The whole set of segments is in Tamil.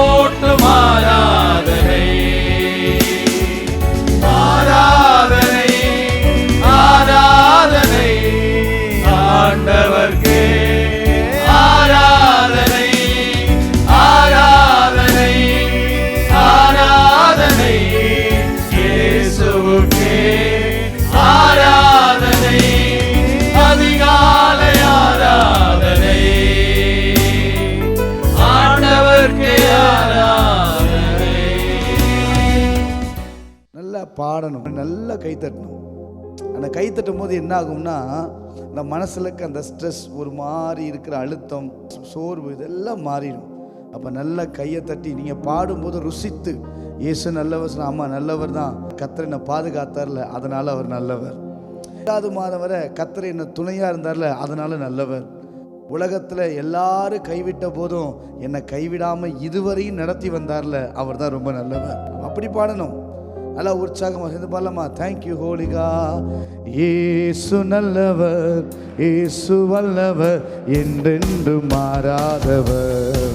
போற்றும் ஆராதனை, ஆராதனை, ஆராதனை ஆண்டவர்க்கே, ஆராதனை, ஆராதனை, ஆராதனை இயேசுவுக்கே, ஆராதனை, அதிகாலை ஆராதனை ஆண்டவர்க்கே, ஆராதனை. நல்லா பாடணும், நல்லா கைத்தட்டணும். அந்த கைத்தட்டும் போது என்ன ஆகும்னா, இந்த மனசுல இருக்க அந்த ஸ்ட்ரெஸ், ஒரு மாதிரி இருக்கிற அழுத்தம், சோர்வு இதெல்லாம் மாறிடும். அப்போ நல்லா கையை தட்டி நீங்கள் பாடும்போது ருசித்து, இயேசு நல்லவர், ஆமா நல்லவர் தான், கர்த்தர் என்னை பாதுகாத்தார்ல அதனால அவர் நல்லவர். 7வது மாதம் வரை கர்த்தர் என்ன துணையாக இருந்தார்ல அதனால நல்லவர். உலகத்தில் எல்லாரும் கைவிட்ட போதும் என்னை கைவிடாமல் இதுவரையும் நடத்தி வந்தார்ல அவர் தான் ரொம்ப நல்லவர். அப்படி பாடணும். நல்லா உற்சாகமாக சேர்ந்து பாடலாமா? தேங்க்யூ ஹோலிகா. இயேசு நல்லவர், இயேசு வல்லவர், என்றென்று மாறாதவர்,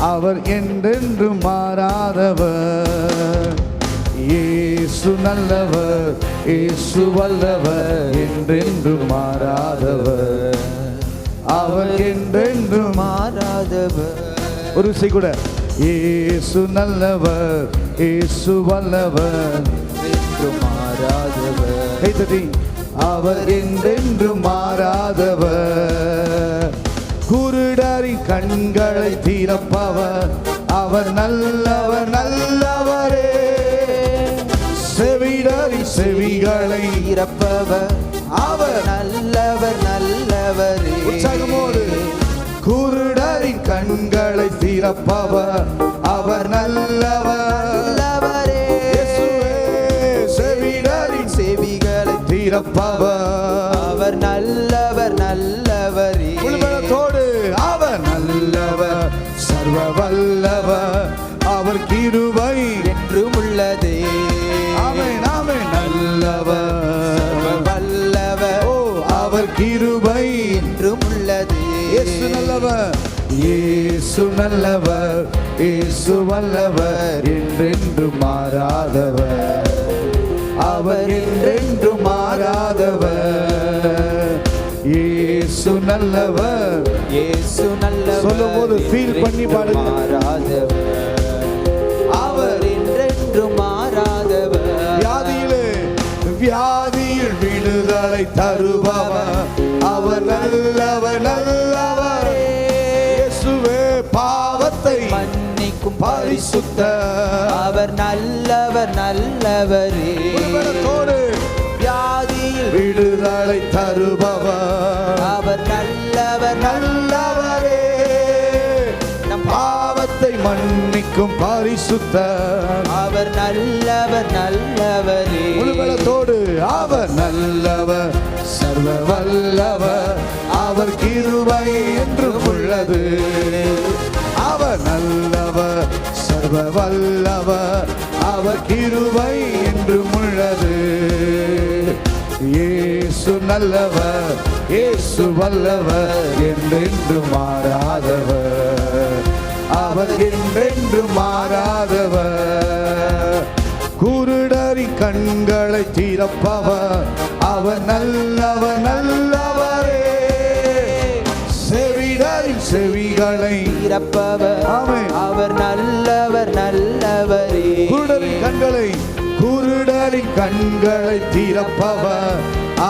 அவர் என்றென்று மாறாதவர். இயேசு நல்லவர், இயேசு வல்லவர், என்றென்று மாறாதவர், அவர் என்றென்று மாறாதவர். ஒரு விசை கூட. இயேசு நல்லவர், இயேசு வல்லவர், என்று மாறாதவர். கைத்தட்டி. அவர் என்றென்று மாறாதவர். குருடரின் கண்களை திறப்பவர், அவர் நல்லவர் நல்லவரே. செவிடரின் செவிகளை திறப்பவர், அவர் நல்லவர் நல்லவரே. உற்சாகமோடு. குருடரின் கண்களை திறப்பவர், அவர் நல்லவர் நல்லவரே. செவிடரின் செவிகளை திறப்பவர், அவர் நல்லவர் நல்லவரே. உள்மனத்தோடு. அவர் நல்லவர், சர்வ வல்லவர், அவர் கிருபை என்றும் உள்ளதே. ஆமென் ஆமென். நல்லவர் வல்லவர், ஓ அவர் கிருபை என்றும் உள்ளதே. இயேசு நல்லவர், இயேசு நல்லவர், இயேசு வல்லவர், என்றென்று மாறாதவர், அவர் என்றென்று மாறாதவர். இயேசு நல்லவர், இயேசு நல்லவர். சொல்லும் போது ஃபீல் பண்ணி பாடுங்க. மாறாதவர், அவர் என்றென்று மாறாதவர். வியாதியில் விடுதலை தருபவர், அவர் நல்லவர் நல்லவர். இயேசுவே பாவத்தை மன்னிக்கும் பரிசுத்த, அவர் நல்லவர் நல்லவரே. வியாதியில் விடுதலை தருபவர், அவர் நல்லவர் நல்லவரே. நம் பாவத்தை மன்னிக்கும் பரிசுத்த, அவர் நல்லவர் நல்லவரே. உள்பலத்தோடு. அவர் நல்லவர், சர்வ வல்லவர், அவர் கிருபை என்றும் உள்ளது. அவர் நல்லவர், சர்வ வல்லவர், அவர் கிருபை என்றும் உள்ளது. இயேசு நல்லவர், இயேசு வல்லவர், என்றென்று மாறாதவர், அவர் என்றென்று மாறாதவர். குருடரின் கண்களை திறப்பவர், அவர் நல்லவர் நல்லவரே. செவிடரின் செவிகளை திறப்பவர், அவர் நல்லவர் நல்லவரே. குருடரின் கண்களை திறப்பவர்,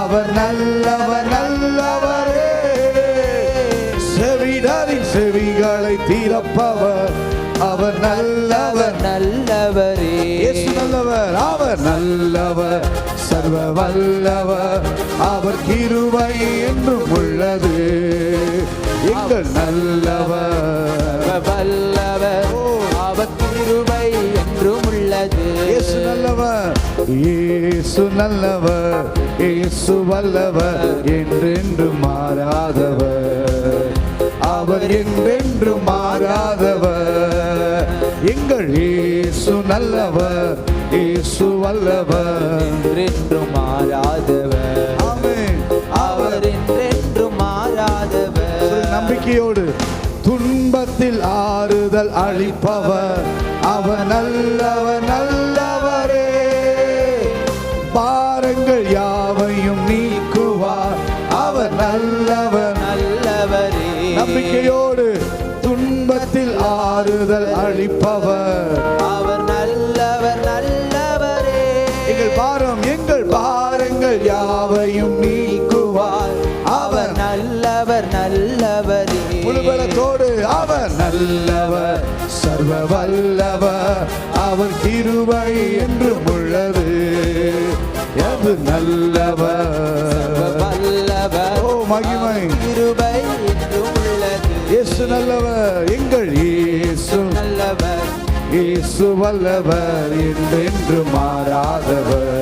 அவர் நல்லவர் நல்லவரே. செவிடரின் செவிகளை திறப்பவர், அவர் நல்லவர் நல்லவரே. இயேசு நல்லவர், அவர் நல்லவர், சர்வ வல்லவர், அவர் கிருபை என்றும் உள்ளது. எங்கள் நல்லவர் வல்லவர், அவர் கிருபை என்றும் உள்ளது. இயேசு நல்லவர், இயேசு நல்லவர், இயேசு வல்லவர், என்றென்று மாறாதவர், அவர் என்றென்று மாறாதவர். எங்கள் இயேசு நல்லவர், இயேசு வல்லவர், என்றென்று மாறாதவர். ஆமென். அவர் என்றென்று மாறாதவர். நம்பிக்கையோடு துன்பத்தில் ஆறுதல் அளிப்பவர் அவர் நல்லவர் நல்லவரே. பாரங்கள் யாவையும் நீக்குவார் அவர் நல்லவர் நல்லவரே. நம்பிக்கையோடு துன்பத்தில் ஆறுதல் அளிப்பவர் அவர் நல்லவர் நல்லவரே. எங்கள் பாரங்கள் யாவையும் நீக்குவார் அவர் நல்லவர் நல்லவரே. முழுபலத்தோடு அவர் நல்லவர் சர்வ வல்லவர் அவர் கிருபை என்றும் உள்ளது. அது நல்லவர் வல்லவர் ஓ மகிமை கிருபை என்றும் உள்ளது. இயேசு நல்லவர் எங்கள் இயேசு நல்லவர் இயேசு வல்லவர் என்றென்று மாறாதவர்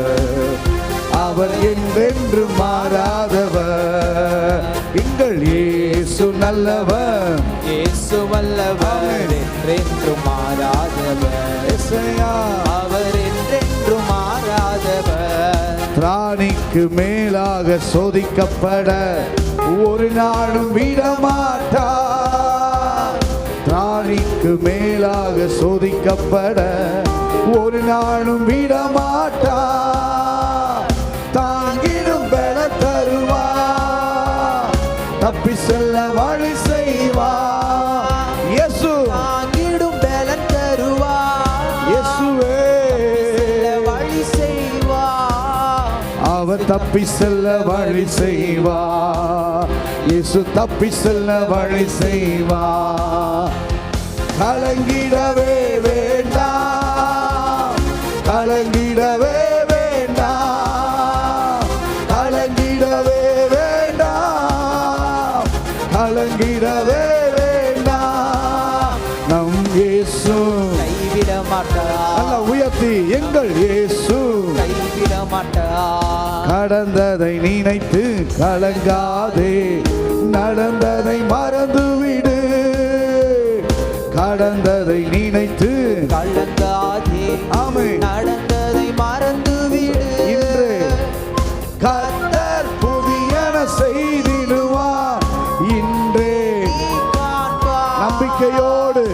அவர் என்றென்று மாறாதவர். எங்கள் இயேசு நல்லவர் இயேசு வல்லவர் என்றென்று மாறாதவர். இயேசையா அவர் என்றென்று மாறாதவர். திராணிக்கு மேலாக சோதிக்கப்பட ஒரு நாளும் விடமாட்டார். திராணிக்கு மேலாக சோதிக்கப்பட ஒரு நாளும் விடமாட்டார். தாங்கிடும் பல தருவார் தப்பி செல்ல வழி செய்வார். இயேசு தாங்கிடும் பலன் தருவார். இயேசுவே வழி செய்வார். அவர் தப்பி செல்ல வழி செய்வார். இயேசு தப்பி செல்ல வழி செய்வார். கலங்கிடவே வேண்டாம் கலங்கிடவே வேண்டாம் கலங்கிடவே வேண்டாம் கலங்கிடவே வேண்டாம். நம் இயேசு கைவிட மாட்டார். நல்ல உயர்த்தி எங்கள் இயேசு கைவிட மாட்டார். கடந்ததை நினைத்து கலங்காதே நடந்ததை மறந்துவிடு. கடந்ததை நினைத்து கலங்காதே ஆமென். நடந்ததை மறந்துவிடு. இன்று கர்த்தர் புதியன செய்திடுவார். இன்றே நீ காண்பாய். நம்பிக்கையோடு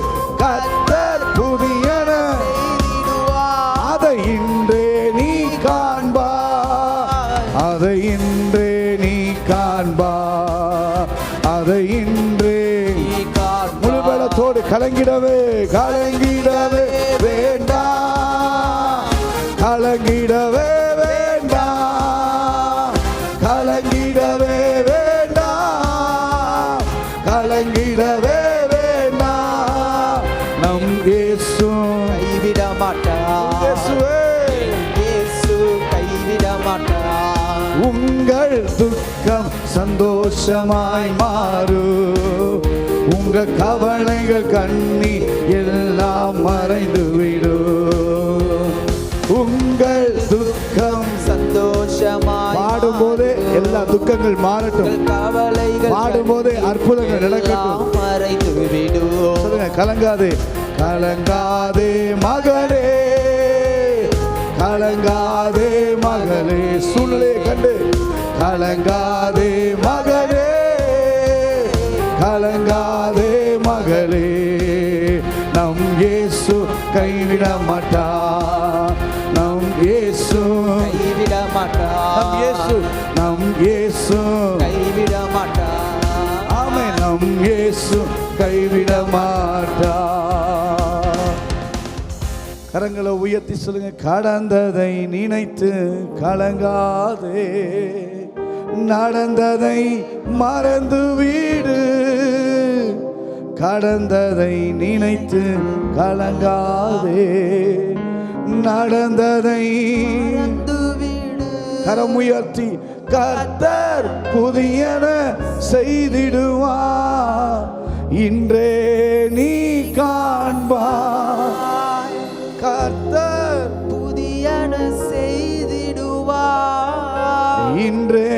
கர்த்தர் புதியன செய்திடுவார். அதை இன்றே நீ காண்பார். அதை இன்றே நீ காண்பார். அதை இன்றே நீ காண்பாய். முழுபலத்தோடு கலங்கிடவே வேண்டாம் கலங்கிடவே வேண்டாம் கலங்கிடவே வேண்டாம் கலங்கிடவே வேண்டாம். நம் இயேசு கைவிட மாட்டார். இயேசுவே இயேசு கைவிட மாட்டார். உங்கள் துக்கம் சந்தோஷமாய் மாறும். உங்க கவலைகள் கண்ணி எல்லாம் மறைந்துவிடும். உங்கள் துக்கம் சந்தோஷமாய் பாடும்போதே எல்லா துக்கங்கள் மாறட்டும். கவலைகள் பாடும்போதே அற்புதங்கள் நடக்கட்டும். மறைந்துவிடும். சொல்லுங்க கலங்காதே கலங்காதே மகளே கலங்காதே மகளே. சூழ்நிலையை கண்டு கலங்காதே மகளே கலங்காதே மகளே. நம் இயேசு கைவிட மாட்டார். நம் இயேசு கைவிட மாட்டார். நம் இயேசு கைவிட மாட்டார். ஆமென். நம் இயேசு கைவிட மாட்டார். கரங்களை உயர்த்தி சொல்லுங்க கடந்ததை நினைத்து கலங்காதே நடந்ததை மறந்துவிடு. கடந்ததை நினைத்து கலங்காதே நடந்ததை மறந்துவிடு. கரம் உயர்த்தி கர்த்தர் புதியன செய்திடுவார். இன்றே நீ காண்பார். கர்த்தர் புதியன செய்திடுவார். இன்றே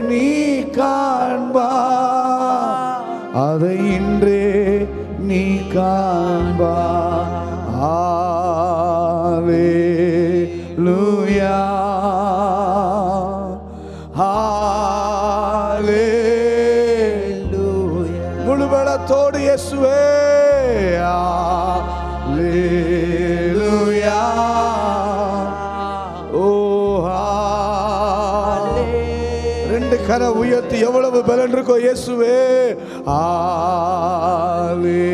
நீ காண்பார். அதை இன்றே நீ காண்பார். ஹalleluya ஹalleluya. முழுபலத்தோடு இயேசு அல்லேலூயா. ஓ ரெண்டு கரை உயர்த்தி எவ்வளவு பலன் இருக்கோ இயேசுவே. அல்லேலூயா.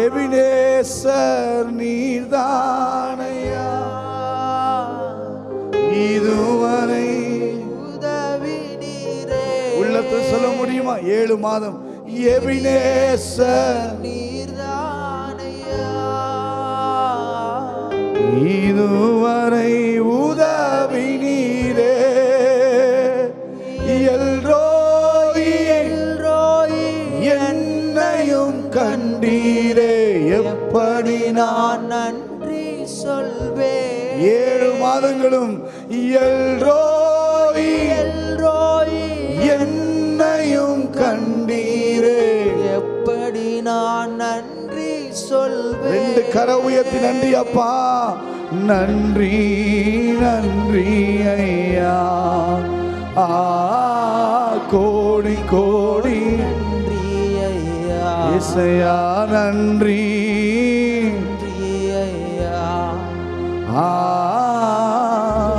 எபினேசர் நீர்தானையா இதுவரை உதவி நீரே. உள்ளத்தில் சொல்ல முடியுமா? 7 மாதம் எபினேசர் நீர்தானையா இதுவரை உதவி நீரே. எல்ரோயி என்னையும் கண்டீரே. எப்படி நான் நன்றி சொல்வேன். 7 மாதங்களும் எல்ரோயி என்னையும் கண்டீரே. எப்படி நான் நன்றி சொல்வேன். 2 கரை உயர்த்தி நன்றி அப்பா. நன்றி நன்றி ஐயா. கோடி கோடி நன்றி ஐயா. இசையா நன்றி நன்றி ஐயா.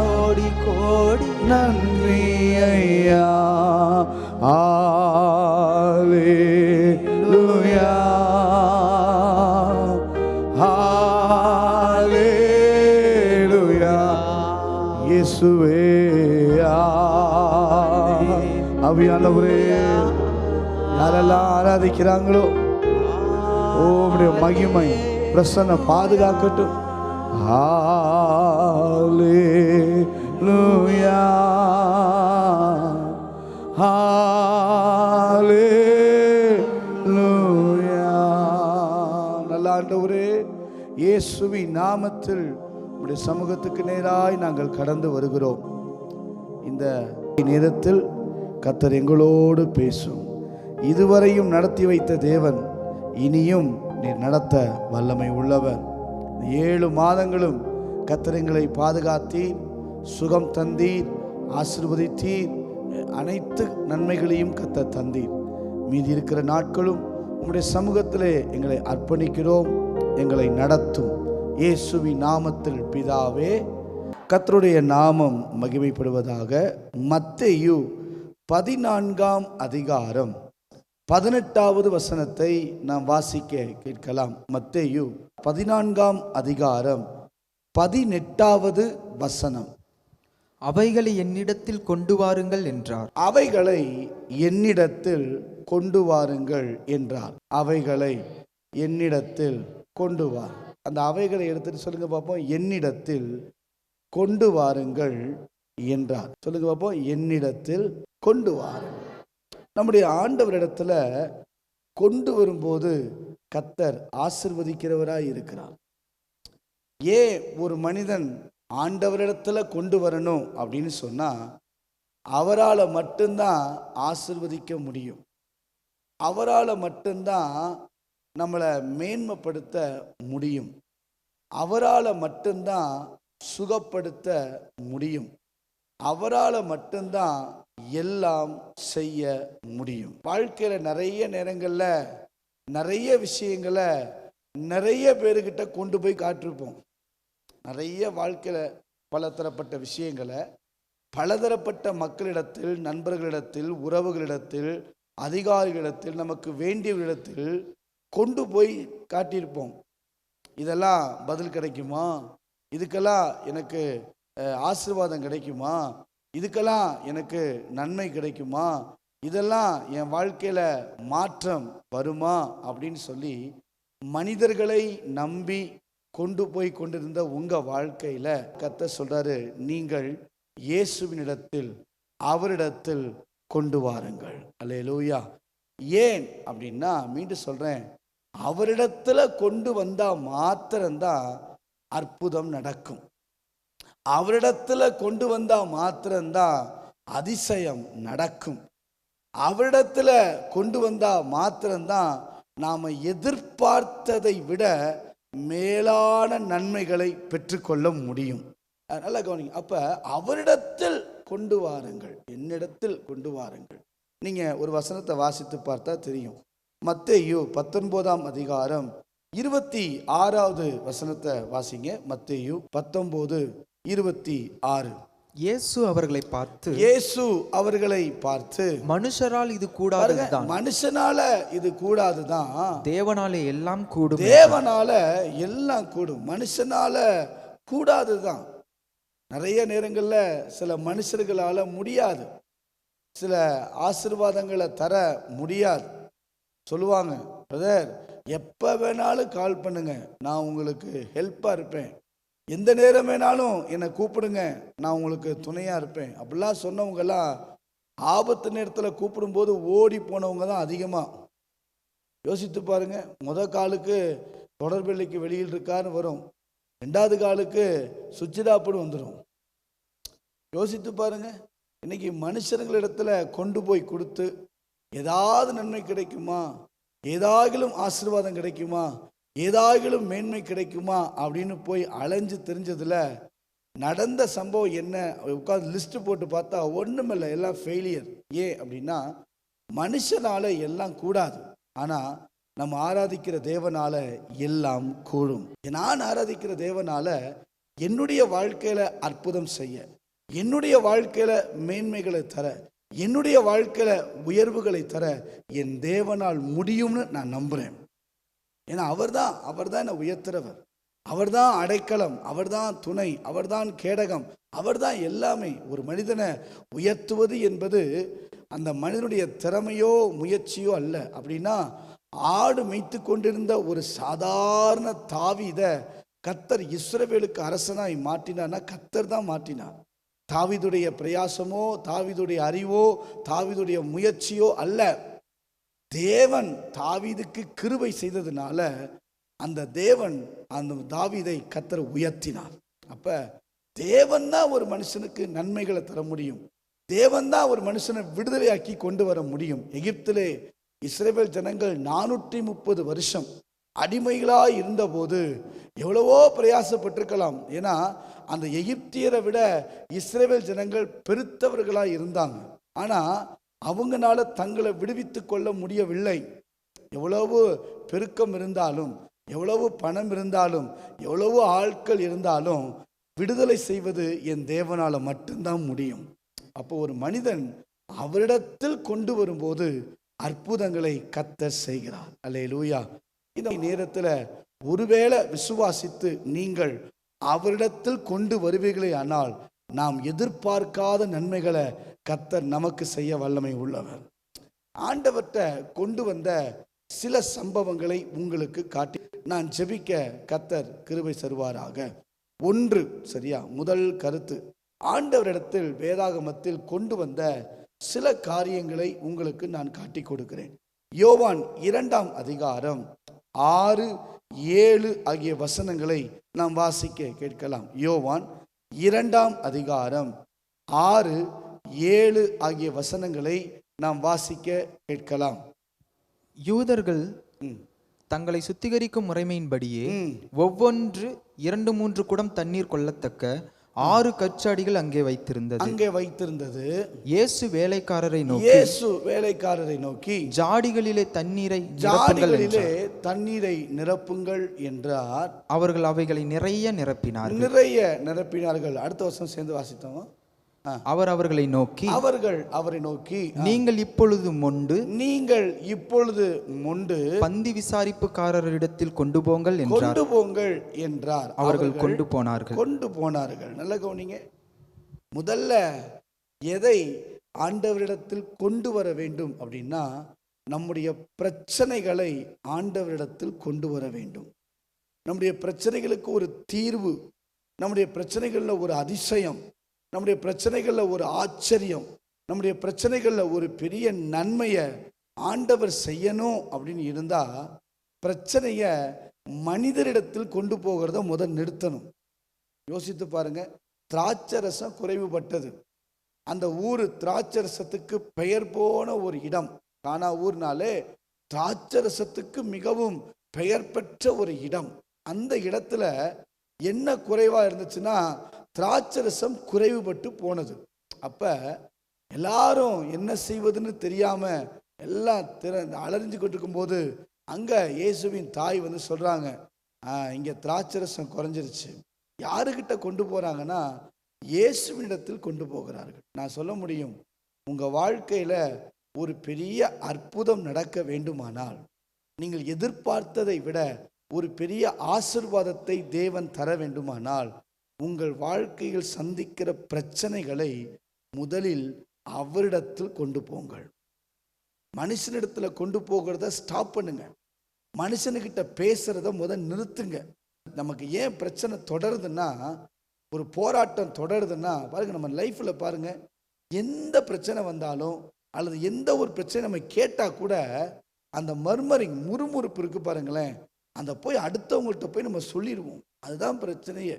கோடி கோடி நன்றி ஐயா. அல்லேலூயா. அல்லேலூயா. இயேசுவே. ஆவியானவரே யாரெல்லாம் ஆராதிக்கிறாங்களோ உம்முடைய மகிமை பிரசன்ன பாதுகாக்கட்டும். அல்லேலூயா. அல்லேலூயா. நல்ல ஆண்டவரே, இயேசுவின் நாமத்தில் உம்முடைய சமூகத்துக்கு நேராய் நாங்கள் கடந்து வருகிறோம். இந்த நேரத்தில் கர்த்தர் எங்களோடு பேசும். இதுவரையும் நடத்தி வைத்த தேவன் இனியும் நீர் நடத்த வல்லமை உள்ளவர். 7 மாதங்களும் கர்த்தர் எங்களை பாதுகாத்தீர், சுகம் தந்தீர், ஆசீர்வதித்தீர், அனைத்து நன்மைகளையும் கர்த்தர் தந்தீர். மீதி இருக்கிற நாட்களும் உம்முடைய சமூகத்திலே எங்களை அர்ப்பணிக்கிறோம். எங்களை நடத்தும் இயேசுவின் நாமத்தில் பிதாவே. கர்த்தருடைய நாமம் மகிமைப்படுவதாக. மத்தேயு 14ஆம் அதிகாரம் 18வது வசனத்தை நாம் வாசிக்க கேட்கலாம். மத்தேயு 14ஆம் அதிகாரம் 18வது வசனம். அவைகளை என்னிடத்தில் கொண்டு வாருங்கள் என்றார். அவைகளை என்னிடத்தில் கொண்டு வாருங்கள் என்றார். அவைகளை என்னிடத்தில் கொண்டு வா. அந்த அவைகளை எடுத்துட்டு சொல்லுங்க பார்ப்போம். என்னிடத்தில் கொண்டு வாருங்கள் என்றார். சொல்லுங்க பார்ப்போம். என்னிடத்தில் கொண்டு வாருங்கள். நம்முடைய ஆண்டவரிடத்துல கொண்டு வரும்போது கர்த்தர் ஆசீர்வதிக்கிறவராய் இருக்கிறார். ஏன் ஒரு மனிதன் ஆண்டவரிடத்துல கொண்டு வரணும் அப்படின்னு சொன்னா, அவரால் மட்டும்தான் ஆசீர்வதிக்க முடியும். அவரால் மட்டும்தான் நம்மளை மேன்மைப்படுத்த முடியும். அவரால் மட்டும்தான் சுகப்படுத்த முடியும். அவரால் மட்டும்தான் எல்லாம் செய்ய முடியும். வாழ்க்கையில் நிறைய நேரங்களில் நிறைய விஷயங்களை நிறைய பேருக்கிட்ட கொண்டு போய் காட்டிருப்போம். நிறைய வாழ்க்கையில் பலதரப்பட்ட விஷயங்களை பலதரப்பட்ட மக்களிடத்தில், நண்பர்களிடத்தில், உறவுகளிடத்தில், அதிகாரிகளிடத்தில், நமக்கு வேண்டியவர்களிடத்தில் கொண்டு போய் காட்டியிருப்போம். இதெல்லாம் பதில் கிடைக்குமா? இதுக்கெல்லாம் எனக்கு ஆசீர்வாதம் கிடைக்குமா? இதுக்கெல்லாம் எனக்கு நன்மை கிடைக்குமா? இதெல்லாம் என் வாழ்க்கையில் மாற்றம் வருமா அப்படின்னு சொல்லி மனிதர்களை நம்பி கொண்டு போய் கொண்டிருந்த உங்கள் வாழ்க்கையில் கர்த்தர் சொல்கிறாரு, நீங்கள் இயேசுவினிடத்தில், அவரிடத்தில் கொண்டு வாருங்கள். அல்லேலூயா. ஏன் அப்படின்னா, மீண்டும் சொல்கிறேன், அவரிடத்தில் கொண்டு வந்தால் மாத்திரம்தான் அற்புதம் நடக்கும். அவரிடத்தில் கொண்டு வந்தால் மாத்திரம்தான் அதிசயம் நடக்கும். அவரிடத்தில் கொண்டு வந்தால் மாத்திரம்தான் நாம் எதிர்பார்த்ததை விட மேலான நன்மைகளை பெற்றுக்கொள்ள முடியும். நல்லா கவனிங்க. அப்போ அவரிடத்தில் கொண்டு வாருங்கள், என்னிடத்தில் கொண்டு வாருங்கள். நீங்க ஒரு வசனத்தை வாசித்து பார்த்தா தெரியும். மத்தேயு 19ஆம் அதிகாரம் 26வது வசனத்தை வாசிங்க. மத்தேயு 19:26. இயேசு அவர்களை பார்த்து, இயேசு அவர்களை பார்த்து, மனுஷரால் இது கூடாதுதான், மனுஷனால இது கூடாதுதான், தேவனாலே எல்லாம் கூடும். தேவனால எல்லாம் கூடும், மனுஷனால கூடாதுதான். நிறைய நேரங்கள்ல சில மனுஷர்களால முடியாது, சில ஆசீர்வாதங்களை தர முடியாது. சொல்லுவாங்க, பிரதர் எப்போ வேணாலும் கால் பண்ணுங்க, நான் உங்களுக்கு ஹெல்ப்பாக இருப்பேன், எந்த நேரம் வேணாலும் என்னை கூப்பிடுங்க, நான் உங்களுக்கு துணையாக இருப்பேன். அப்படிலாம் சொன்னவங்கெல்லாம் ஆபத்து நேரத்தில் கூப்பிடும்போது ஓடி போனவங்க தான் அதிகமாக. யோசித்து பாருங்க, காலுக்கு தொடர்பெல்லைக்கு வெளியில் இருக்காருன்னு வரும், 2வது காலுக்கு சுவிட்சிடாப்புன்னு வந்துடும். யோசித்து பாருங்க, இன்னைக்கு மனுஷர்களிடத்துல கொண்டு போய் கொடுத்து ஏதாவது நன்மை கிடைக்குமா, ஏதாகிலும் ஆசீர்வாதம் கிடைக்குமா, ஏதாகிலும் மேன்மை கிடைக்குமா அப்படின்னு போய் அலைஞ்சு தெரிஞ்சதுல நடந்த சம்பவம் என்ன, உட்காந்து லிஸ்ட் போட்டு பார்த்தா ஒண்ணுமில்லை, எல்லாம் ஃபெயிலியர். ஏன் அப்படின்னா மனுஷனால எல்லாம் கூடாது, ஆனா நம்ம ஆராதிக்கிற தேவனால எல்லாம் கூடும். நான் ஆராதிக்கிற தேவனால என்னுடைய வாழ்க்கையில அற்புதம் செய்ய, என்னுடைய வாழ்க்கையில மேன்மைகளை தர, என்னுடைய வாழ்க்கையில உயர்வுகளை தர என் தேவனால் முடியும்னு நான் நம்புறேன். ஏன்னா அவர்தான் என்னை உயர்த்துறவர், அவர்தான் அடைக்கலம், அவர்தான் துணை, அவர்தான் கேடகம், அவர்தான் எல்லாமே. ஒரு மனிதனை உயர்த்துவது என்பது அந்த மனிதனுடைய திறமையோ முயற்சியோ அல்ல. அப்படின்னா ஆடு மேய்த்து கொண்டிருந்த ஒரு சாதாரண தாவீதை கர்த்தர் இஸ்ரவேலுக்கு அரசனாய் மாற்றினார்னா கர்த்தர் தான் மாற்றினார். தாவீதுடைய பிரயாசமோ, தாவீதுடைய அறிவோ, தாவீதுடைய முயற்சியோ அல்ல. தேவன் தாவீதுக்கு கிருபை செய்ததுனால அந்த தேவன் அந்த தாவீதை கர்த்தர் உயர்த்தினார். அப்ப தேவன் தான் ஒரு மனுஷனுக்கு நன்மைகளை தர முடியும், தேவன் தான் ஒரு மனுஷனை விடுதலையாக்கி கொண்டு வர முடியும். எகிப்திலே இஸ்ரவேல் ஜனங்கள் 430 வருஷம் அடிமைகளாய் இருந்தபோது எவ்வளவோ பிரயாசப்பட்டிருக்கலாம். ஏன்னா அந்த எகிப்தியரை விட இஸ்ரவேல் ஜனங்கள் பெருத்தவர்களாய் இருந்தாங்க. ஆனா அவங்களால தங்களை விடுவித்து கொள்ள முடியவில்லை. எவ்வளவு பெருக்கம் இருந்தாலும், எவ்வளவு பணம் இருந்தாலும், எவ்வளவு ஆட்கள் இருந்தாலும் விடுதலை செய்வது என் தேவனால மட்டும்தான் முடியும். அப்போ ஒரு மனிதன் அவரிடத்தில் கொண்டு வரும்போது அற்புதங்களை கர்த்தர் செய்கிறார். அல்லேலூயா. இந்த நேரத்தில் ஒருவேளை விசுவாசித்து நீங்கள் அவரிடத்தில் கொண்டு வருவீர்களே ஆனால் நாம் எதிர்பார்க்காத நன்மைகளை கர்த்தர் நமக்கு செய்ய வல்லமை உள்ளவர். ஆண்டவர்கிட்ட கொண்டு வந்த சில சம்பவங்களை உங்களுக்கு காட்டி நான் ஜெபிக்க கர்த்தர் கிருபை தருவாராக. ஒன்று, சரியா, முதல் கருத்து, ஆண்டவரிடத்தில் வேதாகமத்தில் கொண்டு வந்த சில காரியங்களை உங்களுக்கு நான் காட்டி கொடுக்கிறேன். யோவான் 2ஆம் அதிகாரம் 6, 7 ஆகிய வசனங்களை நாம் வாசிக்க கேட்கலாம். யோவான் 2ஆம் அதிகாரம் 6, 7 ஆகிய வசனங்களை நாம் வாசிக்க கேட்கலாம். யூதர்கள் தங்களை சுத்திகரிக்கும் முறைமையின்படியே ஒவ்வொன்று 2-3 குடம் தண்ணீர் கொள்ளத்தக்க 6 கற்சாடிகள் அங்கே வைத்திருந்தது. இயேசு வேலைக்காரரை நோக்கி ஜாடிகளிலே தண்ணீரை நிரப்புங்கள் என்றார். அவர்கள் அவைகளை நிறைய நிரப்பினார்கள். அடுத்த வருஷம் சேர்ந்து வாசித்தோம். அவர் அவர்களை நோக்கி நீங்கள் இப்பொழுது மொண்டு பந்தி விசாரிப்புக்காரரிடத்தில் கொண்டு போங்கள் என்றார். அவர்கள் கொண்டு போனார்கள். நல்ல கவனிங்க, முதல்ல எதை ஆண்டவரிடத்தில் கொண்டு வர வேண்டும் அப்படின்னா நம்முடைய பிரச்சனைகளை ஆண்டவரிடத்தில் கொண்டு வர வேண்டும். நம்முடைய பிரச்சனைகளுக்கு ஒரு தீர்வு, நம்முடைய பிரச்சனைகளில் ஒரு அதிசயம், நம்முடைய பிரச்சனைகளில் ஒரு ஆச்சரியம், நம்முடைய பிரச்சனைகளில் ஒரு பெரிய நன்மையை ஆண்டவர் செய்யணும் அப்படின்னு இருந்தா பிரச்சனைய மனிதரிடத்தில் கொண்டு போகிறத முதல் நிறுத்தணும். யோசித்து பாருங்க, திராட்சரசம் குறைவுபட்டது. அந்த ஊர் திராட்சரசத்துக்கு பெயர் போன ஒரு இடம். கானா ஊர்னாலே திராட்சரசத்துக்கு மிகவும் பெயர் பெற்ற ஒரு இடம். அந்த இடத்துல என்ன குறைவா இருந்துச்சுன்னா திராட்சரசம் குறைவுபட்டு போனது. அப்ப எல்லாரும் என்ன செய்வதுன்னு தெரியாம எல்லாம் அலறிஞ்சு கொண்டிருக்கும் போது அங்க இயேசுவின் தாய் வந்து சொல்றாங்க, இங்க திராட்சரசம் குறைஞ்சிருச்சு. யாருக்கிட்ட கொண்டு போறாங்கன்னா இயேசுவினிடத்தில் கொண்டு போகிறார்கள். நான் சொல்ல முடியும், உங்க வாழ்க்கையில ஒரு பெரிய அற்புதம் நடக்க வேண்டுமானால், நீங்கள் எதிர்பார்த்ததை விட ஒரு பெரிய ஆசீர்வாதத்தை தேவன் தர வேண்டுமானால், உங்கள் வாழ்க்கையில் சந்திக்கிற பிரச்சனைகளை முதலில் அவரிடத்தில் கொண்டு போங்கள். மனுஷனிடத்துல கொண்டு போகிறத ஸ்டாப் பண்ணுங்க. மனுஷனுக்கிட்ட பேசுறத நிறுத்துங்க. நமக்கு ஏன் பிரச்சனை தொடருதுன்னா, ஒரு போராட்டம் தொடருதுன்னா பாருங்க, நம்ம லைஃப்ல பாருங்க, எந்த பிரச்சனை வந்தாலும் அல்லது எந்த ஒரு பிரச்சனை நம்ம கேட்டா கூட அந்த மர்மரிங் முறுமுறுப்பு இருக்கு பாருங்களேன், அந்த போய் அடுத்தவங்கள்ட்ட போய் நம்ம சொல்லிடுவோம். அதுதான் பிரச்சனையே.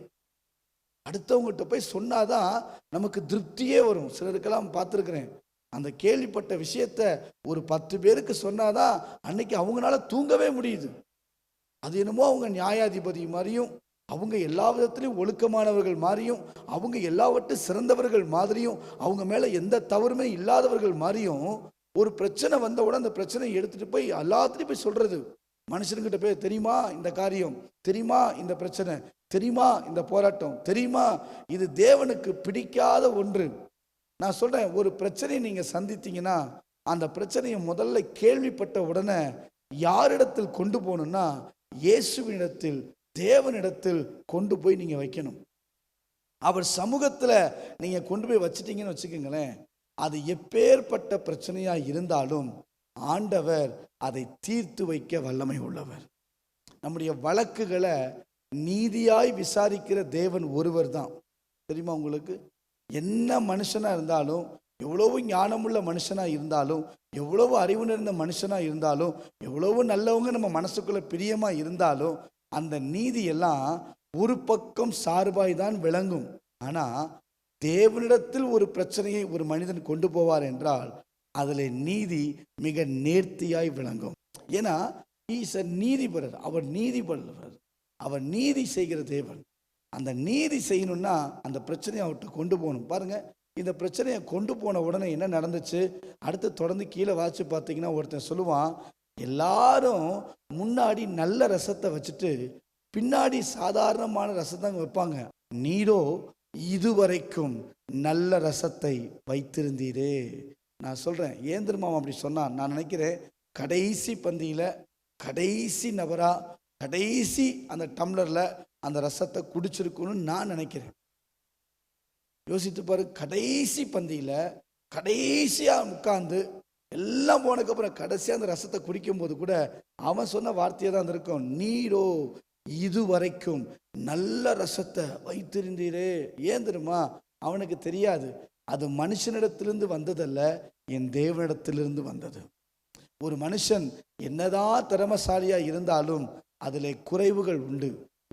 அடுத்தவங்கள்ட்ட போய் சொன்னாதான் நமக்கு திருப்தியே வரும். சிலருக்கெல்லாம் பார்த்துருக்கிறேன், அந்த கேள்விப்பட்ட விஷயத்த ஒரு 10 பேருக்கு சொன்னாதான் அன்னைக்கு அவங்களால தூங்கவே முடியுது. அது என்னமோ அவங்க நியாயாதிபதி மாதிரியும், அவங்க எல்லா விதத்திலையும் ஒழுக்கமானவர்கள் மாதிரியும், அவங்க எல்லாவற்றும் சிறந்தவர்கள் மாதிரியும், அவங்க மேல எந்த தவறுமே இல்லாதவர்கள் மாதிரியும், ஒரு பிரச்சனை வந்த உடனே அந்த பிரச்சனையை எடுத்துட்டு போய் எல்லாத்துலையும் போய் சொல்றது. மனுஷனுக்கிட்ட போய், தெரியுமா இந்த காரியம், தெரியுமா இந்த பிரச்சனை, தெரியுமா இந்த போராட்டம், தெரியுமா இது தேவனுக்கு பிடிக்காத ஒன்று. நான் சொல்றேன், ஒரு பிரச்சனையை நீங்க சந்தித்தீங்கன்னா அந்த பிரச்சனையை முதல்ல கேள்விப்பட்ட உடனே யாரிடத்தில் கொண்டு போகணும்னா இயேசுவினிடத்தில், தேவனிடத்தில் கொண்டு போய் நீங்க வைக்கணும். அவர் சமூகத்துல நீங்க கொண்டு போய் வச்சிட்டீங்கன்னு வச்சுக்கோங்களேன், அது எப்பேற்பட்ட பிரச்சனையா இருந்தாலும் ஆண்டவர் அதை தீர்த்து வைக்க வல்லமை உள்ளவர். நம்முடைய வழக்குகளை நீதியாய் விசாரிக்கிற தேவன் ஒருவர் தான். தெரியுமா உங்களுக்கு? என்ன மனுஷனா இருந்தாலும், எவ்வளவு ஞானமுள்ள மனுஷனா இருந்தாலும், எவ்வளவு அறிவு நிறைந்த மனுஷனா இருந்தாலும், எவ்வளவு நல்லவங்க நம்ம மனசுக்குள்ள பிரியமா இருந்தாலும், அந்த நீதி எல்லாம் ஒரு பக்கம் சார்பாய் தான் விளங்கும். ஆனா தேவனிடத்தில் ஒரு பிரச்சனையை ஒரு மனிதன் கொண்டு போவார் என்றால் அதில் நீதி மிக நேர்த்தியாய் விளங்கும். ஏன்னா நீதிபரர், அவர் நீதிபரர், அவர் நீதி செய்கிற தேவன். அந்த நீதி செய்யணும்னா அந்த பிரச்சனையை அவர்கிட்ட கொண்டு போகணும். பாருங்க, இந்த பிரச்சனையை கொண்டு போன உடனே என்ன நடந்துச்சு? அடுத்து தொடர்ந்து கீழே வாசிச்சு பார்த்தீங்கன்னா ஒருத்தன் சொல்லுவான், எல்லாரும் முன்னாடி நல்ல ரசத்தை வச்சுட்டு பின்னாடி சாதாரணமான ரசத்தை வைப்பாங்க, நீரோ இதுவரைக்கும் நல்ல ரசத்தை வைத்திருந்தீரே. நான் சொல்றேன், ஏன் தெரியுமா அப்படி சொன்னான்? நான் நினைக்கிறேன், கடைசி பந்தியில கடைசி நபரா கடைசி அந்த டம்ளர்ல அந்த ரசத்தை குடிச்சிருக்கணும்னு நான் நினைக்கிறேன். யோசித்து பாரு, கடைசி பந்தியில கடைசியா உட்கார்ந்து எல்லாம் போனதுக்கப்புறம் கடைசியா அந்த ரசத்தை குடிக்கும் போது கூட அவன் சொன்ன வார்த்தையை தான் இருக்கும், நீரோ இதுவரைக்கும் நல்ல ரசத்தை வைத்திருந்தீரே. ஏன் தெரியுமா? அவனுக்கு தெரியாது அது மனுஷனிடத்திலிருந்து வந்ததல்ல, என் தேவனிடத்திலிருந்து வந்தது. ஒரு மனுஷன் என்னதான் திறமசாலியா இருந்தாலும் அதிலே குறைவுகள் உண்டு.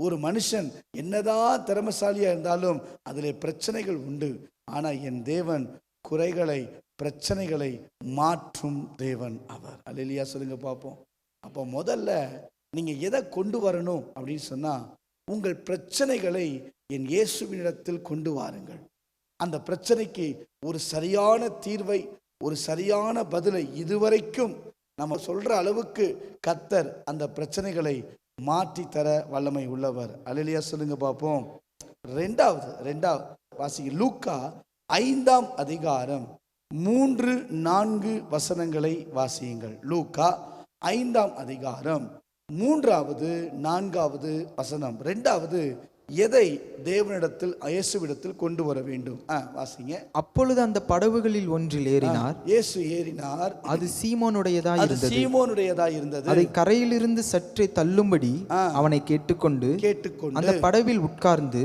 ஒரு மனுஷன் என்னதான் திறமசாலியா இருந்தாலும் அதிலே பிரச்சனைகள் உண்டு. ஆனா என் தேவன் குறைகளை, பிரச்சனைகளை மாற்றும் தேவன் அவர். அல்லேலூயா சொல்லுங்க பார்ப்போம். அப்போ முதல்ல நீங்க எதை கொண்டு வரணும் அப்படின்னு சொன்னா, உங்கள் பிரச்சனைகளை என் இயேசுவினிடத்தில் கொண்டு வாருங்கள். அந்த பிரச்சனைக்கு ஒரு சரியான தீர்வை, ஒரு சரியான பதிலை இதுவரைக்கும் நம்ம சொல்ற அளவுக்கு கர்த்தர் அந்த பிரச்சனைகளை மாற்றி தர வல்லமை உள்ளவர். அல்லேலூயா சொல்லுங்க பார்ப்போம். ரெண்டாவது வாசிங்க, லூக்கா 5ஆம் அதிகாரம் 3-4 வசனங்களை வாசியுங்கள். லூக்கா 5ஆம் அதிகாரம் 3வது 4வது வசனம். ரெண்டாவது, எதை தேவனிடத்தில் இயேசுவிடத்தில் கொண்டு வர வேண்டும்? வாசிங்க. அப்பொழுது அந்த படகுகளில் ஒன்றில் ஏறினார். இயேசு ஏறினார். அது சீமோனுடையதாய் இருந்தது. அதை கரையிலிருந்து சற்றே தள்ளும்படி அவனை கேட்டுக்கொண்டு அந்த படவில் உட்கார்ந்து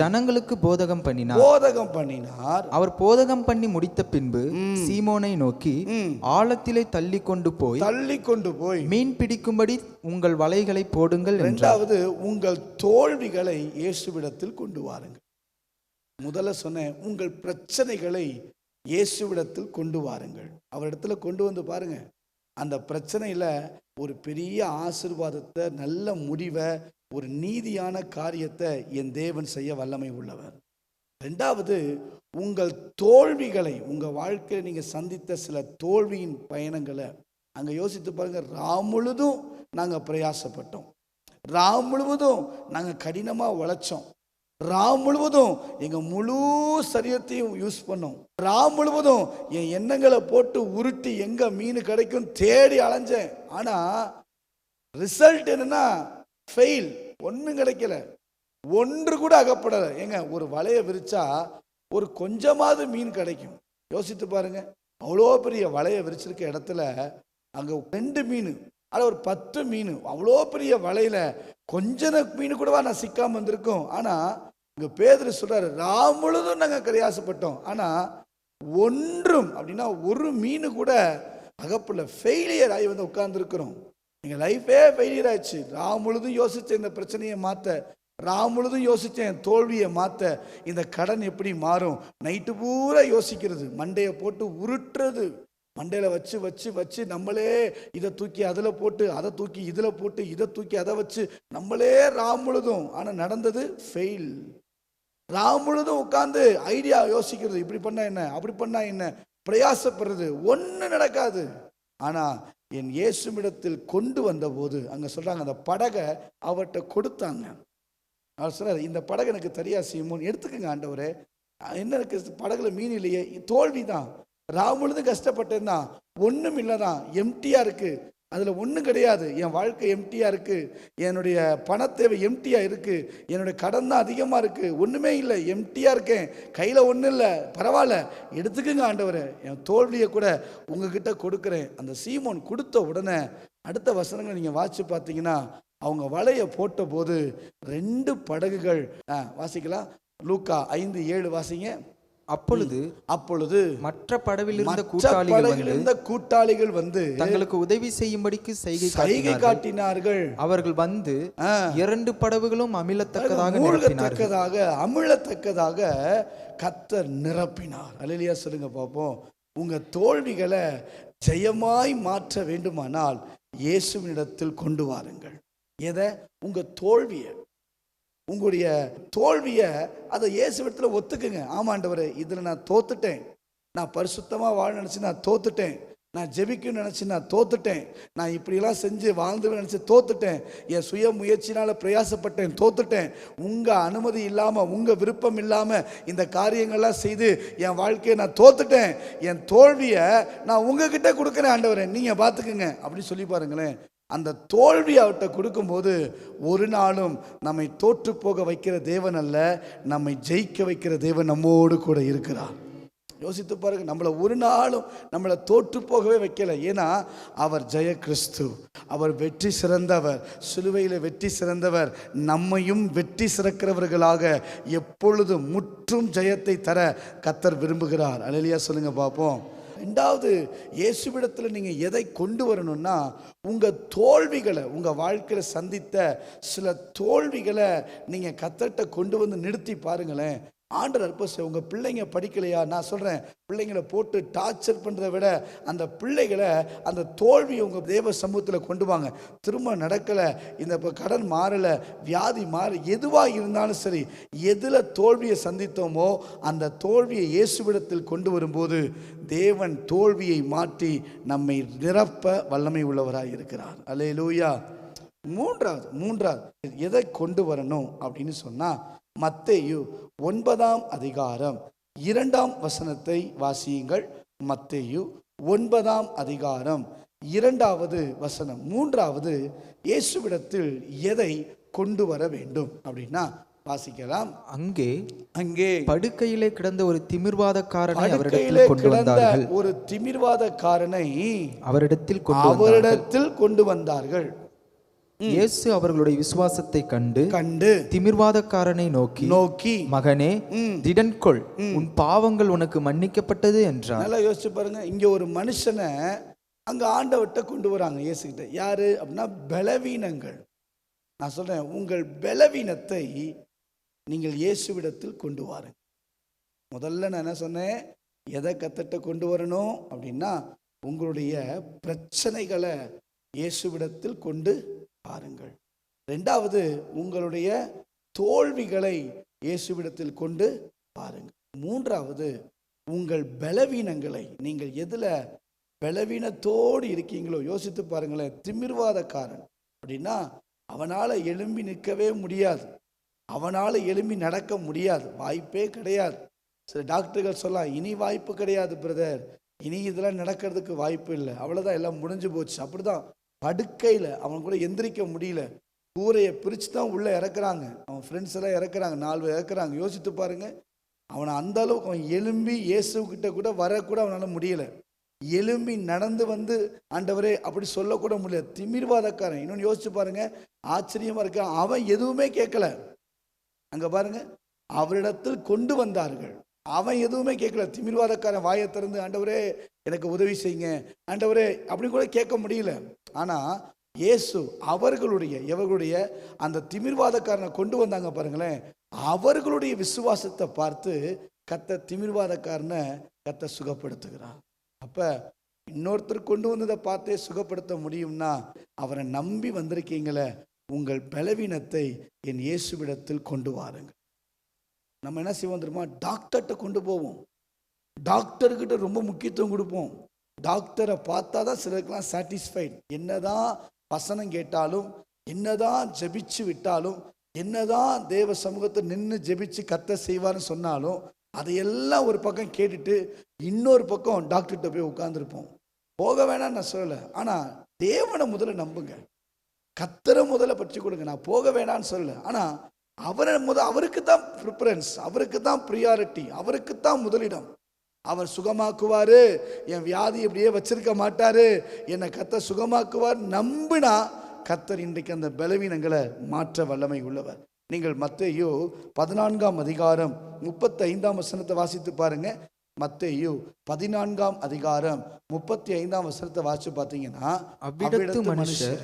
ஜனங்களுக்கு போதகம் பண்ணினார். அவர் போதகம் பண்ணி முடித்த பின்பு சீமோனை நோக்கி, ஆழத்திலே தள்ளி கொண்டு போய் மீன் பிடிக்கும்படி உங்கள் வலைகளை போடுங்கள் என்றார். உங்கள் தோல்விகளை இயேசுவிடத்தில் கொண்டு வாருங்கள். முதல்ல சொன்னேன், உங்கள் பிரச்சனைகளை இயேசுவிடத்தில் கொண்டு வாருங்கள். அவரிடத்துல கொண்டு வந்து பாருங்க, அந்த பிரச்சனையில ஒரு பெரிய ஆசீர்வாதத்தை, நல்ல முடிவை, ஒரு நீதியான காரியத்தை என் தேவன் செய்ய வல்லமை உள்ளவர். ரெண்டாவது, உங்கள் தோல்விகளை, உங்க வாழ்க்கையில் நீங்க சந்தித்த சில தோல்வியின் பயணங்களை அங்க யோசித்து பாருங்க. முழுதும் நாங்க பிரயாசப்பட்டோம், முழுவதும் நாங்க கடினமா உழைச்சோம், முழுவதும் எங்க முழு சரீரத்தையும் யூஸ் பண்ணோம், முழுவதும் என் எண்ணங்களை போட்டு உருட்டி எங்க மீன் கிடைக்கும் தேடி அலைஞ்சேன். ஆனா ரிசல்ட் என்னன்னா ஃபெயில், ஒன்றும் கிடைக்கல, ஒன்று கூட அகப்படலை. ஏங்க, ஒரு வலையை விரிச்சா ஒரு கொஞ்சமாவது மீன் கிடைக்கும். யோசித்து பாருங்க, அவ்வளோ பெரிய வலையை விரிச்சிருக்க இடத்துல அங்கே 2 மீன், ஆனால் ஒரு 10 மீன், அவ்வளோ பெரிய வலையில கொஞ்ச மீன் கூடவா நான் சிக்காம வந்திருக்கோம். ஆனால் இங்கே பேதுரு சொல்றாரு, முழுதும் நாங்கள் பிரயாசப்பட்டோம், ஆனால் ஒன்றும் அப்படின்னா ஒரு மீன் கூட அகப்படல, ஃபெயிலியர் ஆகி வந்து உட்கார்ந்துருக்கிறோம். எங்கள் லைஃபே ஃபெயிலியர் ஆயிடுச்சு. முழுதும் யோசிச்சேன் இந்த பிரச்சனையை மாற்ற, முழுதும் யோசித்தேன் தோல்வியை மாற்ற, இந்த கடன் எப்படி மாறும், நைட்டு பூரா யோசிக்கிறது, மண்டையை போட்டு உருட்டுறது, மண்டையில் வச்சு வச்சு வச்சு நம்மளே இதை தூக்கி அதில் போட்டு, அதை தூக்கி இதில் போட்டு, இதை தூக்கி அதை வச்சு நம்மளே முழுதும். ஆனால் நடந்தது ஃபெயில். முழுதும் உட்காந்து ஐடியா யோசிக்கிறது, இப்படி பண்ணா என்ன, அப்படி பண்ணா என்ன, பிரயாசப்படுறது, ஒன்றும் நடக்காது. ஆனால் என் இயேசுவிடத்தில் கொண்டு வந்த போது அங்கே சொல்கிறாங்க, அந்த படகை அவர்கிட்ட கொடுத்தாங்க. அவர் சொல்றாரு, இந்த படகு எனக்கு தெரியா சீமோன், எடுத்துக்கங்க ஆண்டவரே, என்ன இருக்கு படகுல, மீன் இல்லையே, தோல்வி தான், முழுதும் கஷ்டப்பட்டேன் தான், ஒன்றும் இல்லை தான், எம்டியாக இருக்குது, அதில் ஒன்றும் கிடையாது, என் வாழ்க்கை எம்டியாக இருக்குது, என்னுடைய பணத்தேவை எம்டியாக இருக்குது, என்னுடைய கடன் தான் அதிகமாக இருக்குது, ஒன்றுமே இல்லை, எம்டியாக இருக்கேன், கையில் ஒன்றும் இல்லை, பரவாயில்ல, எடுத்துக்குங்க ஆண்டவரே, என் தோல்வியை கூட உங்ககிட்ட கொடுக்குறேன். அந்த சீமோன் கொடுத்த உடனே அடுத்த வசனங்களை நீங்கள் வாசிச்சு பார்த்தீங்கன்னா, அவங்க வலையை போட்ட போது 2 படகுகள், வாசிக்கலாம், லூக்கா 5:7 வாசிங்க. அப்பொழுது மற்ற படவில் இருந்த கூட்டாளிகள் வந்து தங்களுக்கு உதவி செய்யும்படிக்கு செய்கை காட்டினார்கள். அவர்கள் வந்து 2 படகுகளும் அமிழத்தக்கதாக கர்த்தர் நிரப்பினார். அல்லேலூயா சொல்லுங்க பாப்போம். உங்க தோல்விகளை ஜெயமாய் மாற்ற வேண்டுமானால் இயேசுவினிடத்தில் கொண்டு வாருங்கள். எதை? உங்க தோல்வியை, உங்களுடைய தோல்வியை அதை இயேசுவிடத்தில் ஒத்துக்குங்க. ஆமாண்டவரே, இதில் நான் தோத்துட்டேன், நான் பரிசுத்தமாக வாழ நினச்சி நான் தோத்துட்டேன், நான் ஜெபிக்கணும்னு நினச்சி நான் தோத்துட்டேன், நான் இப்படிலாம் செஞ்சு வாழ்ந்து நினச்சி தோத்துட்டேன், என் சுய முயற்சினால் பிரயாசப்பட்டேன், தோத்துட்டேன், உங்கள் அனுமதி இல்லாமல், உங்கள் விருப்பம் இல்லாமல் இந்த காரியங்கள்லாம் செய்து என் வாழ்க்கையை நான் தோத்துட்டேன், என் தோல்வியை நான் உங்ககிட்ட கொடுக்குறேன் ஆண்டவரே, நீங்கள் பார்த்துக்குங்க அப்படின்னு சொல்லி பாருங்களேன். அந்த தோல்வி அவர்கிட்ட கொடுக்கும்போது ஒரு நாளும் நம்மை தோற்று போக வைக்கிற தேவன் அல்ல, நம்மை ஜெயிக்க வைக்கிற தேவன் நம்மோடு கூட இருக்கிறார். யோசித்து பாருங்க, நம்மளை ஒரு நாளும் நம்மளை தோற்று போகவே வைக்கல. ஏன்னா அவர் ஜெய கிறிஸ்து, அவர் வெற்றி சிறந்தவர், சிலுவையில் வெற்றி சிறந்தவர், நம்மையும் வெற்றி சிறக்கிறவர்களாக எப்பொழுதும் முற்றும் ஜெயத்தை தர கர்த்தர் விரும்புகிறார். அல்லேலூயா சொல்லுங்க பார்ப்போம். ரெண்டாவது, இயேசுவிடத்தில் நீங்கள் எதை கொண்டு வரணும்னா, உங்கள் தோல்விகளை, உங்கள் வாழ்க்கையில் சந்தித்த சில தோல்விகளை நீங்கள் கர்த்தர்கிட்ட கொண்டு வந்து நிறுத்தி பாருங்களேன். ஆண்டவர் அற்புதம் செய்வார். உங்கள் பிள்ளைங்க படிக்கலையா, நான் சொல்கிறேன், பிள்ளைங்களை போட்டு டார்ச்சர் பண்ணுறதை விட அந்த பிள்ளைகளை, அந்த தோல்வியை உங்கள் தேவ சமூகத்தில் கொண்டு வாங்க. திரும்ப நடக்கலை, இந்த இப்போ கடன் மாறலை, வியாதி மாறி, எதுவாக இருந்தாலும் சரி, எதில் தோல்வியை சந்தித்தோமோ அந்த தோல்வியை இயேசுவிடத்தில் கொண்டு வரும்போது தேவன் தோல்வியை மாற்றி நம்மை நிரப்ப வல்லமை உள்ளவராக இருக்கிறார். அல்லேலூயா. மூன்றாவது எதை கொண்டு வரணும் அப்படின்னு சொன்னால், மத்தேயு 9ஆம் அதிகாரம் 2ஆம் வசனத்தை வாசியுங்கள். மத்தேயு 9ஆம் அதிகாரம் 2வது வசனம். மூன்றாவது, இயேசுவிடத்தில் எதை கொண்டு வர வேண்டும் அப்படின்னா வாசிக்கலாம். அங்கே படுக்கையிலே கிடந்த ஒரு திமிர்வாதக்காரனை அவரிடத்தில் கொண்டு வந்தார்கள். இயேசு அவர்களுடைய விசுவாசத்தை கண்டு திமிர்வாதக்காரனை நோக்கி மகனே, திடன்கொள், உன் பாவங்கள் உனக்கு மன்னிக்கப்பட்டது என்றார். நல்லா யோசிச்சு பாருங்க. இங்க ஒரு மனுஷனை அங்க ஆண்டவர்கிட்ட கொண்டு வராங்க இயேசு கிட்ட. யாரு அப்படின்னா பலவீனங்கள். நான் சொல்றேன், உங்கள் பலவீனத்தை நீங்கள் இயேசுவிடத்தில் கொண்டு வாருங்க. முதல்ல நான் என்ன சொன்னேன், எதை கர்த்தர்கிட்ட கொண்டு வரணும் அப்படின்னா, உங்களுடைய பிரச்சனைகளை இயேசுவிடத்தில் கொண்டு பாருங்கள். ரெண்டாவது, உங்களுடைய தோல்விகளை இயேசுவிடத்தில் கொண்டு பாருங்க. மூன்றாவது, உங்கள் பலவீனங்களை, நீங்கள் எதுல பலவீனத்தோடு இருக்கீங்களோ யோசித்து பாருங்களேன். திமிர்வாதக்காரன் அப்படின்னா அவனால் எழும்பி நிற்கவே முடியாது, அவனால் எழும்பி நடக்க முடியாது, வாய்ப்பே கிடையாது. சில டாக்டர்கள் சொல்லலாம், இனி வாய்ப்பு கிடையாது பிரதர், இனி இதெல்லாம் நடக்கிறதுக்கு வாய்ப்பு இல்லை, அவ்வளோதான், எல்லாம் முடிஞ்சு போச்சு. அப்படிதான் படுக்கையில் அவன் கூட எந்திரிக்க முடியல, கூரையை பிரித்து தான் உள்ளே இறக்குறாங்க, அவன் ஃப்ரெண்ட்ஸ் எல்லாம் இறக்குறாங்க, 4 பேர் இறக்குறாங்க. யோசித்து பாருங்க, அவனை அந்த அளவுக்கு அவன் எழும்பி இயேசுக்கிட்ட கூட வரக்கூட அவனால் முடியலை, எழும்பி நடந்து வந்து ஆண்டவரே அப்படி சொல்லக்கூட முடியல. திமிர்வாதக்காரன். இன்னொன்று யோசிச்சு பாருங்க, ஆச்சரியமா இருக்க, அவன் எதுவுமே கேட்கல. அங்க பாருங்க, அவரிடத்தில் கொண்டு வந்தார்கள், அவன் எதுவுமே கேட்கல. திமிர்வாதக்காரன் வாயை திறந்து ஆண்டவரே எனக்கு உதவி செய்யுங்க ஆண்டவரே அப்படி கூட கேட்க முடியல. ஆனா இயேசு எவர்களுடைய அந்த திமிர்வாதக்காரனை கொண்டு வந்தாங்க பாருங்களேன், அவர்களுடைய விசுவாசத்தை பார்த்து கர்த்தர் திமிர்வாதக்காரனை கர்த்தர் சுகப்படுத்துகிறார். அப்ப இன்னொருத்தர் கொண்டு வந்ததை பார்த்தே சுகப்படுத்த முடியும்னா அவரை நம்பி வந்திருக்கீங்களே, உங்கள் பலவீனத்தை என் இயேசுவிடத்தில் கொண்டு வாருங்கள். நம்ம என்ன செய்வோம் தெரியுமா, டாக்டர்கிட்ட கொண்டு போவோம், டாக்டர்கிட்ட ரொம்ப முக்கியத்துவம் கொடுப்போம். டாக்டரை பார்த்தா தான் சிலருக்கெல்லாம் சாட்டிஸ்ஃபைட். என்னதான் வசனம் கேட்டாலும், என்னதான் ஜெபிச்சு விட்டாலும், என்னதான் தேவ சமூகத்தை நின்று ஜெபிச்சு கர்த்தர் செய்வார்னு சொன்னாலும், அதையெல்லாம் ஒரு பக்கம் கேட்டுட்டு இன்னொரு பக்கம் டாக்டர்கிட்ட போய் உட்கார்ந்துருப்போம். போக வேணாம்னு நான் சொல்லலை, ஆனால் தேவனை முதல்ல நம்புங்க, கர்த்தரை முதல்ல பற்றி கொடுங்க. நான் போக வேணான்னு சொல்லலை, ஆனால் அவருக்கு தான் ப்ரிஃபரன்ஸ், அவருக்கு தான் ப்ரியாரிட்டி, அவருக்கு தான் முதலிடம். அவர் சுகமாக்குவாரு, என் வியாதி இப்படியே வச்சிருக்க மாட்டாரு, என்னை கர்த்தர் சுகமாக்குவார் நம்பினா கர்த்தர் இன்றைக்கு அந்த பலவீனங்களை மாற்ற வல்லமை உள்ளவர். நீங்கள் மத்தேயு 14ஆம் அதிகாரம் 35ஆம் வசனத்தை வாசித்து பாருங்க. மத்தேயு 14ஆம் அதிகாரம் 35ஆம் வசனத்தை வாசித்து பார்த்தீங்கன்னா, அவ்விடத்து மனுஷர்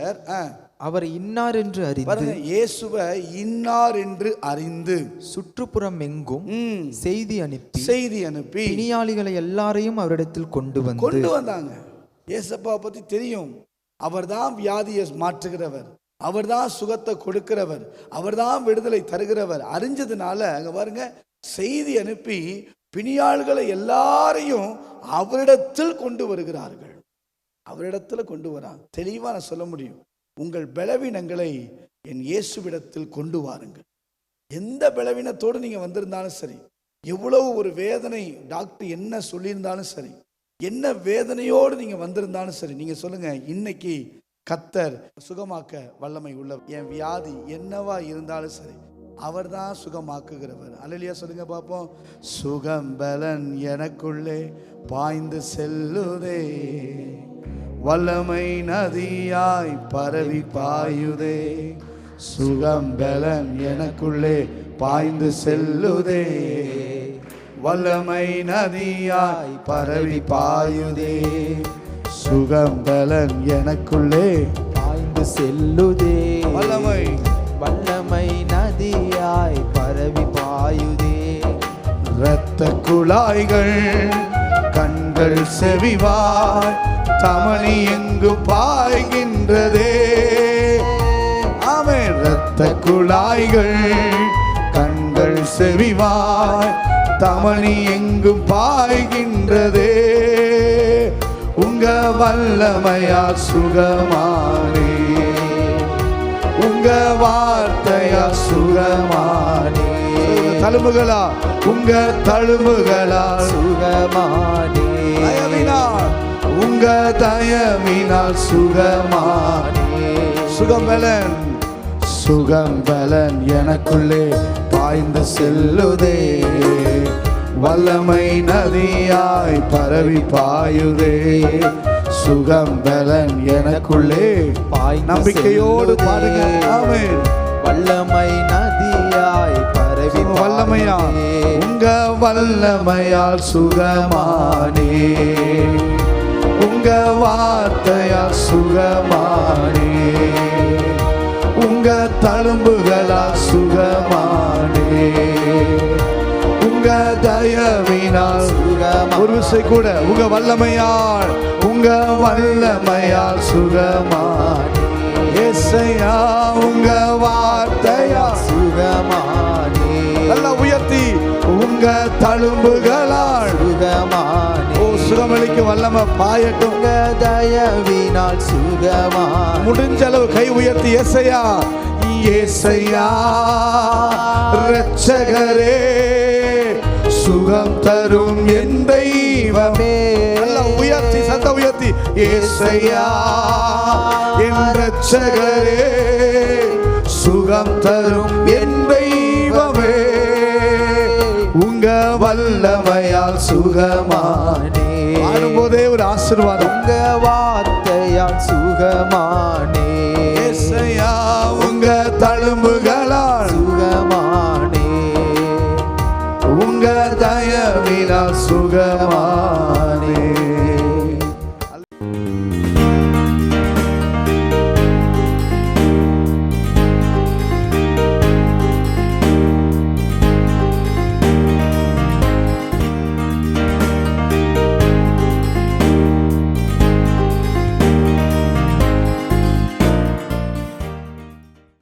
அவர் இன்னார் என்று அறிந்து, இயேசுவை இன்னார் என்று அறிந்து சுற்றுப்புறம் எங்கும் செய்தி அனுப்பி பிணியாளிகளை எல்லாரையும் அவரிடத்தில் கொண்டு வந்தாங்க. இயேசப்பா பத்தி தெரியும், அவர்தான் வியாதியை மாற்றுகிறவர், அவர்தான் சுகத்தை கொடுக்கிறவர், அவர்தான் விடுதலை தருகிறவர். அறிஞ்சதுனால அங்க பாருங்க, செய்தி அனுப்பி பிணியாள்களை எல்லாரையும் அவரிடத்தில் கொண்டு வருகிறார்கள். அவரிடத்துல கொண்டு வராங்க. தெளிவா நான் சொல்ல முடியும், உங்கள் பலவீனங்களை என் இயேசுவிடத்தில் கொண்டு வாருங்கள். எந்த பலவீனத்தோடு நீங்க வந்திருந்தாலும் சரி, எவ்வளவு ஒரு வேதனை டாக்டர் என்ன சொல்லியிருந்தாலும் சரி, என்ன வேதனையோடு நீங்க வந்திருந்தாலும் சரி, நீங்க சொல்லுங்க, இன்னைக்கு கர்த்தர் சுகமாக்க வல்லமை உள்ளவர். என் வியாதி என்னவா இருந்தாலும் சரி, அவர்தான் சுகமாக்குகிறவர். அல்லேலூயா சொல்லுங்க பார்ப்போம். சுகம் பலன் எனக்குள்ளே பாய்ந்து செல்லுதே, வல்லமை நதியாய் பரவி பாயுதே. சுகம் பலன் எனக்குள்ளே பாய்ந்து செல்லுதே, வல்லமை நதியாய் பரவி பாயுதே. சுகம் பலன் எனக்குள்ளே பாய்ந்து செல்லுதே, வல்லமை நதியாய் பரவி பாயுதே. இரத்த குழாய்கள் கண்கள் செவிவாய் தமனி எங்கு பாய்கின்றதே. ஆமென். இரத்த குழாய்கள் கண்கள் செவிவாய் தமனி எங்கு பாய்கின்றதே. உங்க வல்லமையால் சுகமானே, உங்க வார்த்தையா சுகமானே. தழும்புகளா, உங்க தழும்புகளா சுகமானே. உங்க தயவினால் சுகமானே. சுகம்பலன், சுகம்பலன் எனக்குள்ளே பாய்ந்து செல்லுதே, வல்லமை நதியாய் பரவி பாயுதே. சுகம்பலன் எனக்குள்ளே நம்பிக்கையோடு பாருங்க. ஆமென். வல்லமை நதியாய் பரவி வல்லமையா, உங்க வல்லமையால் சுகமானே, உங்க வார்த்தையால் சுகமானே, உங்க தழும்புகளால் சுகமானே, உங்க தயவினால் ஒரு விஷயம் கூட, உங்க வல்லமையால், உங்க வல்லமையால் சுகமானே. ஏசையா உங்க வார்த்தையா சுகமானே. நல்லா உயர்த்தி, உங்க உங்க தழும்புகளால் சுகமானே. ஓ சுகமளிக்கு வல்லமை பாயட்டும். உங்க தயவினால் சுகமானே. முடிஞ்ச அளவு கை உயர்த்தி ஏசையா ஏசையா இரட்சகரே சுகம் தரும் என் தெய்வமே. நல்லா உயர்த்தி சத்த உயர்த்தி ஏசையா என் இரட்சகரே சுகம் தரும் என் தெய்வமே. உங்க வல்லமையால் சுகமானே. ஆடும்போதே ஒரு ஆசீர்வாதம். உங்க வார்த்தையால் சுகமானே. ஏசையா உங்க தழும்புகளால் சுகமானே. உங்க தயவினால் சுகமானே.